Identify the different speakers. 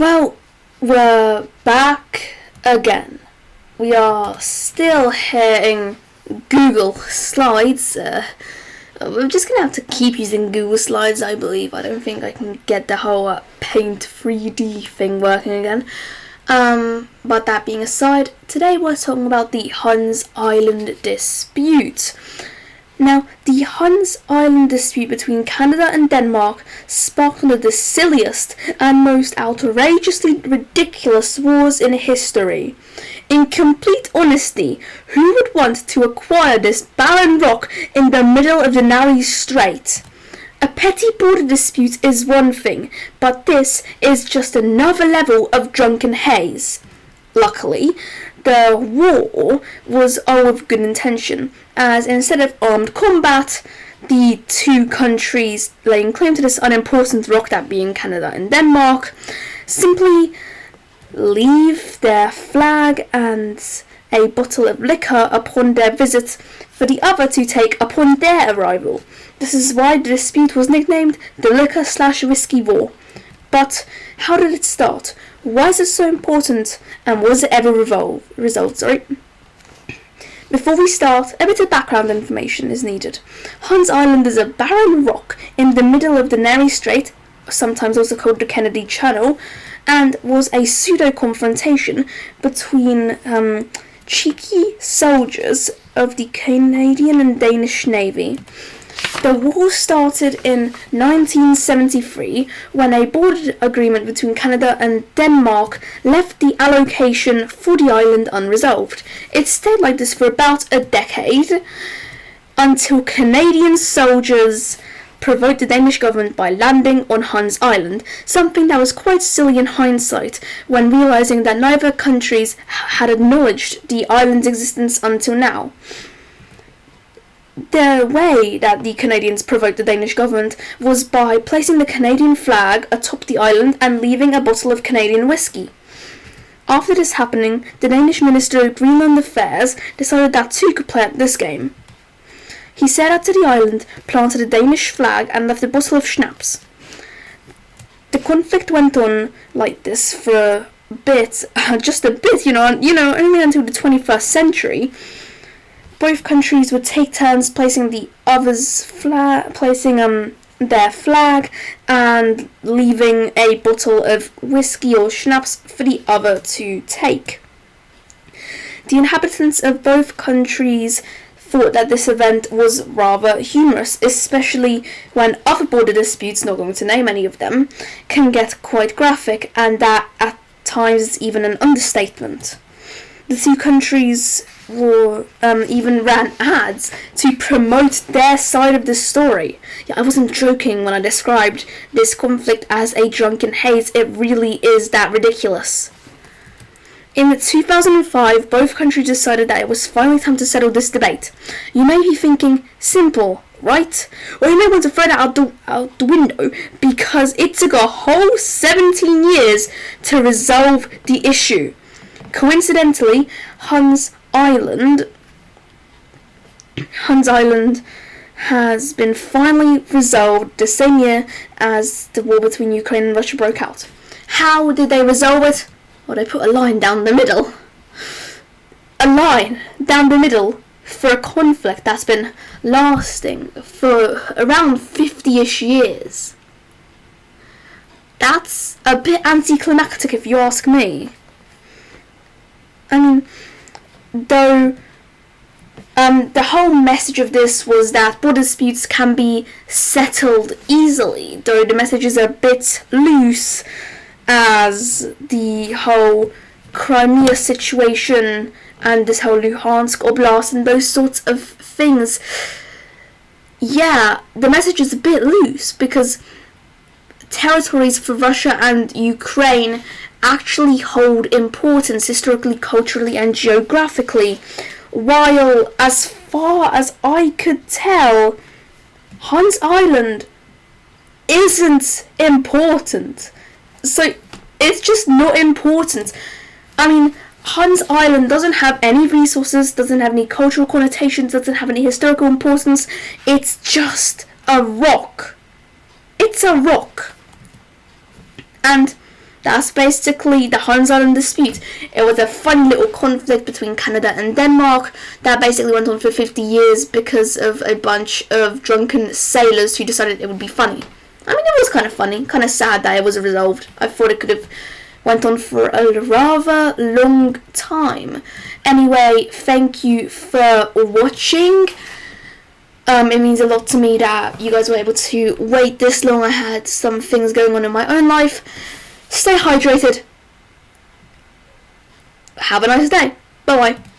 Speaker 1: Well, we're back again. We are still hitting Google Slides. We're just gonna have to keep using Google Slides, I believe. I don't think I can get the whole Paint 3D thing working again. But that being aside, today we're talking about the Hans Island dispute. Now, the Hans Island dispute between Canada and Denmark sparked one of the silliest and most outrageously ridiculous wars in history. In complete honesty, who would want to acquire this barren rock in the middle of the Narrow Strait? A petty border dispute is one thing, but this is just another level of drunken haze. Luckily, the war was all with good intention, as instead of armed combat, the two countries laying claim to this unimportant rock, that being Canada and Denmark, simply leave their flag and a bottle of liquor upon their visit for the other to take upon their arrival. This is why the dispute was nicknamed the Liquor/Whiskey War. But how did it start? Why is it so important? And was it ever resolved? Before we start, a bit of background information is needed. Hans Island is a barren rock in the middle of the Narrow Strait, sometimes also called the Kennedy Channel, and was a pseudo-confrontation between cheeky soldiers of the Canadian and Danish Navy. The war started in 1973 when a border agreement between Canada and Denmark left the allocation for the island unresolved. It stayed like this for about a decade until Canadian soldiers provoked the Danish government by landing on Hans Island, something that was quite silly in hindsight when realizing that neither countries had acknowledged the island's existence until now. The way that the Canadians provoked the Danish government was by placing the Canadian flag atop the island and leaving a bottle of Canadian whiskey. After this happening, the Danish Minister of Greenland Affairs decided that two could play at this game. He set out to the island, planted a Danish flag, and left a bottle of schnapps. The conflict went on like this for a bit, just a bit, only until the 21st century. Both countries would take turns placing the other's flag, their flag, and leaving a bottle of whiskey or schnapps for the other to take. The inhabitants of both countries thought that this event was rather humorous, especially when other border disputes, not going to name any of them, can get quite graphic, and that at times is even an understatement. The two countries even ran ads to promote their side of the story. Yeah, I wasn't joking when I described this conflict as a drunken haze. It really is that ridiculous. In 2005, both countries decided that it was finally time to settle this debate. You may be thinking, simple, right? Well, you may want to throw that out the window, because it took a whole 17 years to resolve the issue. Coincidentally, Hans Island has been finally resolved the same year as the war between Ukraine and Russia broke out. How did they resolve it? Well, they put a line down the middle. A line down the middle for a conflict that's been lasting for around 50-ish years. That's a bit anticlimactic if you ask me. I mean, though the whole message of this was that border disputes can be settled easily, though the message is a bit loose, as the whole Crimea situation and this whole Luhansk Oblast and those sorts of things. Yeah, the message is a bit loose because territories for Russia and Ukraine actually hold importance historically, culturally, and geographically, while, as far as I could tell, Hans Island isn't important. So, it's just not important. I mean, Hans Island doesn't have any resources, doesn't have any cultural connotations, doesn't have any historical importance. It's just a rock. It's a rock. And That's basically the Hans Island dispute. It was a fun little conflict between Canada and Denmark that basically went on for 50 years because of a bunch of drunken sailors who decided it would be funny. I mean, it was kind of funny, kind of sad that it was resolved. I thought it could have went on for a rather long time. Anyway, thank you for watching. It means a lot to me that you guys were able to wait this long. I had some things going on in my own life. Stay hydrated. Have a nice day. Bye bye.